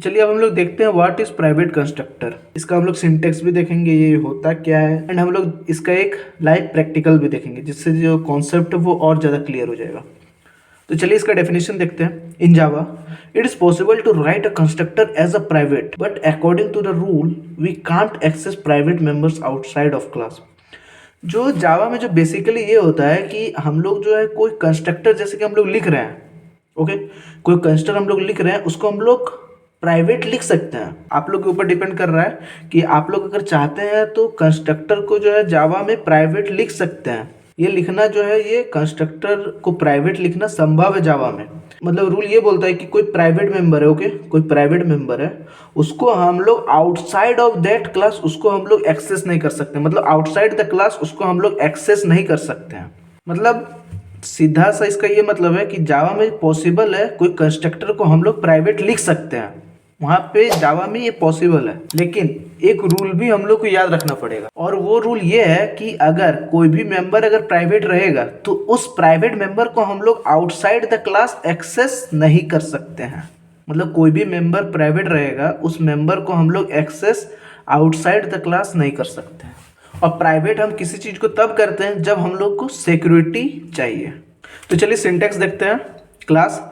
चलिए अब हम लोग देखते हैं व्हाट इज प्राइवेट कंस्ट्रक्टर। इसका हम लोग सिंटेक्स भी देखेंगे, ये होता क्या है, एंड हम लोग इसका एक लाइव प्रैक्टिकल भी देखेंगे जिससे जो कॉन्सेप्ट है वो और ज़्यादा क्लियर हो जाएगा। तो चलिए इसका डेफिनेशन देखते हैं। In Java it is possible to write a constructor as a private but according to the rule we can't access private members outside of class. जो जावा में जो बेसिकली ये होता है कि हम लोग जो है कोई कंस्ट्रक्टर जैसे कि हम लोग लिख रहे हैं, ओके, कोई कंस्ट्रक्टर हम लोग लिख रहे हैं उसको हम लोग प्राइवेट लिख सकते हैं। आप लोग के ऊपर डिपेंड कर रहा है कि आप लोग अगर चाहते हैं तो कंस्ट्रक्टर को जो है जावा में प्राइवेट लिख सकते हैं। ये लिखना जो है ये कंस्ट्रक्टर को प्राइवेट लिखना संभव है जावा में। मतलब रूल ये बोलता है कि कोई प्राइवेट मेंबर है, ओके, कोई प्राइवेट मेंबर है, उसको हम लोग आउटसाइड ऑफ दैट क्लास उसको हम लोग एक्सेस नहीं कर सकते। मतलब आउटसाइड द क्लास उसको हम लोग एक्सेस नहीं कर सकते हैं। मतलब सीधा सा इसका ये मतलब है कि जावा में पॉसिबल है कोई कंस्ट्रक्टर को हम लोग प्राइवेट लिख सकते हैं, वहां पे जावा में ये पॉसिबल है। लेकिन एक रूल भी हम लोग को याद रखना पड़ेगा, और वो रूल ये है कि अगर कोई भी मेंबर अगर प्राइवेट रहेगा तो उस प्राइवेट मेंबर को हम लोग आउटसाइड द क्लास एक्सेस नहीं कर सकते हैं। मतलब कोई भी मेंबर प्राइवेट रहेगा उस मेंबर को हम लोग एक्सेस आउटसाइड द क्लास नहीं कर सकते हैं। और प्राइवेट हम किसी चीज़ को तब करते हैं जब हम लोग को सिक्योरिटी चाहिए। तो चलिए सिंटेक्स देखते हैं। क्लास,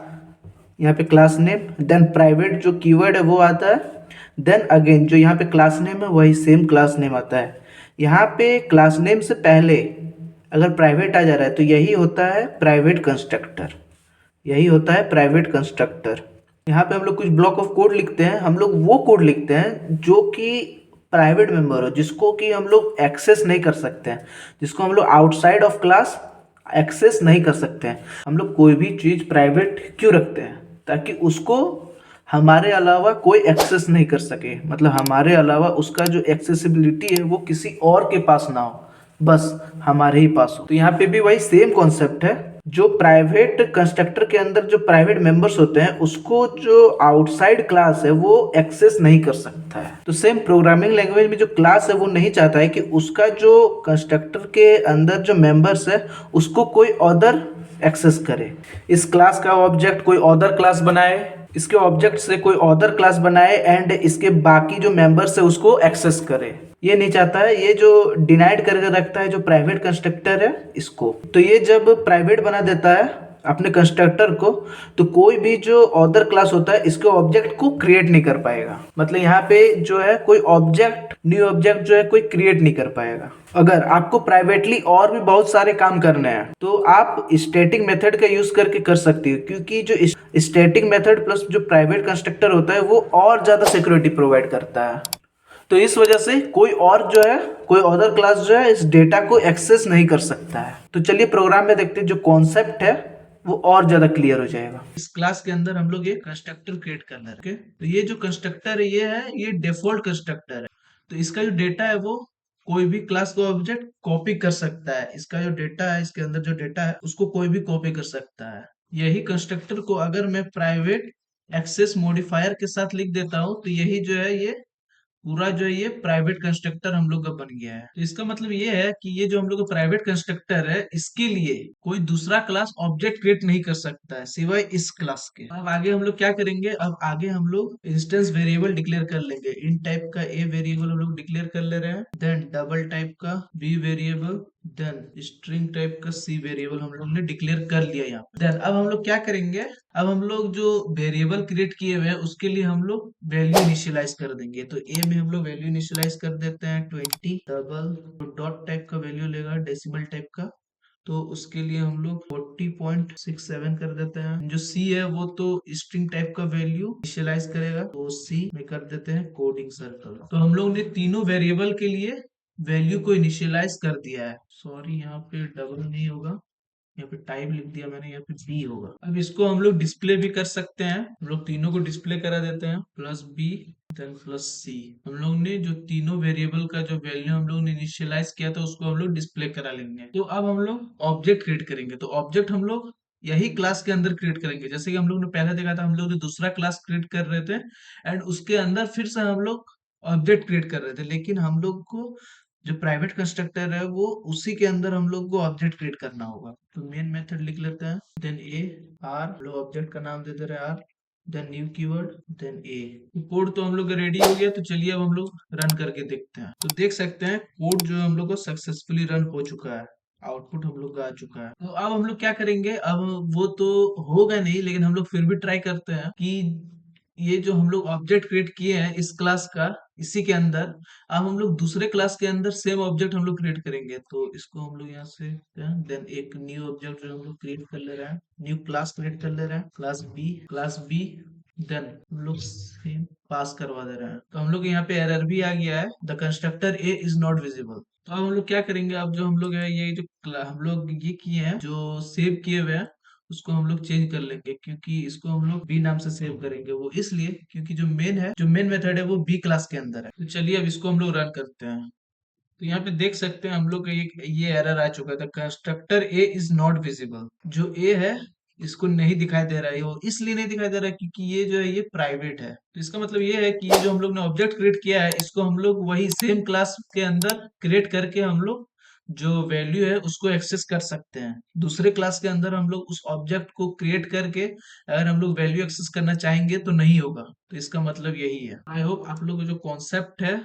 यहाँ पे क्लास नेम, देन प्राइवेट जो कीवर्ड है वो आता है, देन अगेन जो यहाँ पे क्लास नेम है वही सेम क्लास नेम आता है। यहाँ पे क्लास नेम से पहले अगर प्राइवेट आ जा रहा है तो यही होता है प्राइवेट कंस्ट्रक्टर, यही होता है प्राइवेट कंस्ट्रक्टर। यहाँ पे हम लोग कुछ ब्लॉक ऑफ कोड लिखते हैं, हम लोग वो कोड लिखते हैं जो कि प्राइवेट मेंबर हो, जिसको कि हम लोग एक्सेस नहीं कर सकते हैं, जिसको हम लोग आउटसाइड ऑफ क्लास एक्सेस नहीं कर सकते हैं। हम लोग कोई भी चीज़ प्राइवेट क्यों रखते हैं, ताकि उसको हमारे अलावा कोई एक्सेस नहीं कर सके। मतलब हमारे अलावा उसका जो एक्सेसिबिलिटी है वो किसी और के पास ना हो, बस हमारे ही पास हो। तो यहाँ पे भी वही सेम कॉन्सेप्ट है। जो प्राइवेट कंस्ट्रक्टर के अंदर जो प्राइवेट मेंबर्स होते हैं उसको जो आउटसाइड क्लास है वो एक्सेस नहीं कर सकता है। तो सेम प्रोग्रामिंग लैंग्वेज में जो क्लास है वो नहीं चाहता है कि उसका जो कंस्ट्रक्टर के अंदर जो मेंबर्स है उसको कोई अदर एक्सेस करे। इस क्लास का ऑब्जेक्ट कोई अदर क्लास बनाए, इसके ऑब्जेक्ट से कोई अदर क्लास बनाए एंड इसके बाकी जो मेंबर्स है उसको एक्सेस करे, ये नहीं चाहता है। ये जो डिनाइड करके रखता है जो प्राइवेट कंस्ट्रक्टर है इसको, तो ये जब प्राइवेट बना देता है अपने कंस्ट्रक्टर को तो कोई भी जो अदर क्लास होता है इसके ऑब्जेक्ट को क्रिएट नहीं कर पाएगा। मतलब यहाँ पे जो है कोई ऑब्जेक्ट, न्यू ऑब्जेक्ट जो है कोई क्रिएट नहीं कर पाएगा। अगर आपको प्राइवेटली और भी बहुत सारे काम करने हैं तो आप स्टैटिक मेथड का यूज करके कर सकती हो, क्योंकि जो स्टैटिक मेथड प्लस जो प्राइवेट कंस्ट्रक्टर होता है वो और ज्यादा सिक्योरिटी प्रोवाइड करता है। तो इस वजह से कोई और जो है, कोई अदर क्लास जो है इस डेटा को एक्सेस नहीं कर सकता है। तो चलिए प्रोग्राम में देखते हैं, जो कॉन्सेप्ट है वो और ज्यादा क्लियर हो जाएगा। इस क्लास के अंदर हम लोग एक कंस्ट्रक्टर क्रिएट करना है, ओके। तो ये जो कंस्ट्रक्टर है ये डिफॉल्ट कंस्ट्रक्टर है। तो इसका जो डेटा है वो कोई भी क्लास का ऑब्जेक्ट कॉपी कर सकता है। इसका जो डेटा है, इसके अंदर जो डेटा है उसको कोई भी कॉपी कर सकता है। यही कंस्ट्रक्टर को अगर मैं प्राइवेट एक्सेस मॉडिफायर के साथ लिख देता हूँ तो यही जो है ये पूरा जो है ये प्राइवेट कंस्ट्रक्टर हम लोग का बन गया है। तो इसका मतलब ये है कि ये जो हम लोग का प्राइवेट कंस्ट्रक्टर है इसके लिए कोई दूसरा क्लास ऑब्जेक्ट क्रिएट नहीं कर सकता है सिवाय इस क्लास के। अब आगे हम लोग क्या करेंगे, अब आगे हम लोग इंस्टेंस वेरिएबल डिक्लेयर कर लेंगे। इन टाइप का ए वेरिएबल हम लोग डिक्लेयर कर ले रहे हैं, देन डबल टाइप का b variable, then string type का सी वेरिएबल हम लोग ने डिक्लेयर कर लिया यहाँ पे। देन अब हम लोग क्या करेंगे, अब हम लोग जो वेरिएबल क्रिएट किए हुए हैं उसके लिए हम लोग वैल्यू इनिशियलाइज कर देंगे। तो ए में हम लोग वैल्यू इनिशियलाइज कर देते हैं 20, डबल डॉट टाइप का वैल्यू लेगा डेसिमल टाइप का, तो उसके लिए हम लोग 40.67 कर देते हैं। जो सी है वो तो स्ट्रिंग टाइप का वैल्यू इनिशियलाइज करेगा, तो सी में कर देते हैं कोडिंग सर्कल। तो हम लोग ने तीनों वेरिएबल के लिए वैल्यू को इनिशियलाइज कर दिया है। सॉरी यहाँ पे डबल नहीं होगा, यहाँ पे टाइप लिख दिया मैंने, यहाँ पे बी होगा। अब इसको हम लोग डिस्प्ले भी कर सकते हैं। हम लोग तीनों को डिस्प्ले करा देते हैं, प्लस बी देन प्लस सी। हम लोग ने जो तीनों वेरिएबल का जो वैल्यू हम लोग ने इनिशियलाइज किया था उसको हम लोग डिस्प्ले करा लेंगे। तो अब हम लोग ऑब्जेक्ट क्रिएट करेंगे। तो ऑब्जेक्ट हम लोग यही क्लास के अंदर क्रिएट करेंगे। जैसे कि हम लोग ने पहले देखा था, हम लोग ने दूसरा क्लास क्रिएट कर रहे थे एंड उसके अंदर फिर से हम लोग ऑब्जेक्ट क्रिएट कर रहे थे, लेकिन हम लोग को जो प्राइवेट कंस्ट्रक्टर है वो उसी के अंदर हम लोग को ऑब्जेक्ट क्रिएट करना होगा। तो मेन मेथड लिख लेते हैं, देन ए आर, लोग ऑब्जेक्ट का नाम दे दे रहे हैं R, then new keyword, then A. Code तो हम लोग का रेडी हो गया, तो चलिए अब हम लोग रन करके देखते हैं। तो देख सकते हैं कोड जो हम लोग को सक्सेसफुली रन हो चुका है, आउटपुट हम लोग का आ चुका है। तो अब हम लोग क्या करेंगे, अब वो तो होगा नहीं, लेकिन हम लोग फिर भी ट्राई करते हैं कि ये जो हम लोग ऑब्जेक्ट क्रिएट किए हैं इस क्लास का, इसी के अंदर अब हम लोग दूसरे क्लास के अंदर सेम ऑब्जेक्ट हम लोग क्रिएट करेंगे। तो इसको हम लोग यहाँ से देन एक न्यू ऑब्जेक्ट जो हम लोग क्रिएट कर ले रहे हैं, न्यू क्लास क्रिएट कर ले रहे हैं, क्लास बी देन हम लोग सेम पास करवा दे रहे हैं। तो हम लोग यहाँ पे एरर भी आ गया है, the constructor A is not visible. तो अब हम लोग क्या करेंगे, अब जो हम लोग है ये जो हम लोग ये किए हैं, जो सेव किए हुए हैं, उसको हम लोग चेंज कर लेंगे, क्योंकि इसको हम लोग बी नाम से सेव करेंगे। वो इसलिए क्योंकि जो मेन मेथड है वो बी क्लास के अंदर है। तो चलिए अब इसको हम लोग रन करते हैं। तो यहाँ पे देख सकते हैं हम लोग का ये एरर आ चुका था, constructor A is not visible. जो ए है इसको नहीं दिखाई दे रहा है, वो इसलिए नहीं दिखाई दे रहा है क्योंकि ये जो है ये प्राइवेट है। तो इसका मतलब ये है कि ये जो हम लोग ने ऑब्जेक्ट क्रिएट किया है, इसको हम लोग वही सेम क्लास के अंदर क्रिएट करके हम लोग जो वैल्यू है उसको एक्सेस कर सकते हैं। दूसरे क्लास के अंदर हम लोग उस ऑब्जेक्ट को क्रिएट करके अगर हम लोग वैल्यू एक्सेस करना चाहेंगे तो नहीं होगा। तो इसका मतलब यही है। आई होप आप लोग को जो कॉन्सेप्ट है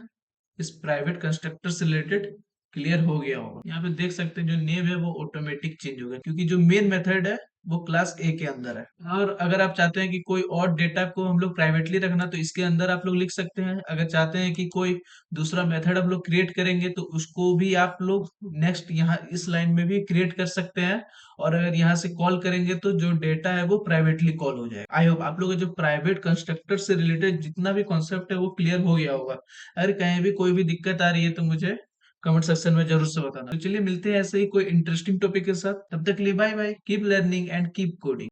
इस प्राइवेट कंस्ट्रक्टर से रिलेटेड क्लियर हो गया होगा। यहाँ पे देख सकते हैं जो नेम है वो ऑटोमेटिक चेंज होगा, क्योंकि जो मेन मेथड है वो क्लास ए के अंदर है। और अगर आप चाहते हैं कि कोई और डेटा को हम लोग प्राइवेटली रखना, तो इसके अंदर आप लोग लिख सकते हैं। अगर चाहते हैं कि कोई दूसरा मेथड हम लोग क्रिएट करेंगे, तो उसको भी आप लोग नेक्स्ट यहाँ इस लाइन में भी क्रिएट कर सकते हैं। और अगर यहाँ से कॉल करेंगे तो जो डेटा है वो प्राइवेटली कॉल हो जाएगा। आई होप आप लोगों को जो प्राइवेट कंस्ट्रक्टर से रिलेटेड जितना भी कॉन्सेप्ट है वो क्लियर हो गया होगा। अगर कहीं भी कोई भी दिक्कत आ रही है तो मुझे कमेंट सेक्शन में जरूर से बताना। तो चलिए मिलते हैं ऐसे ही कोई इंटरेस्टिंग टॉपिक के साथ, तब तक के लिए bye bye, keep learning and keep coding.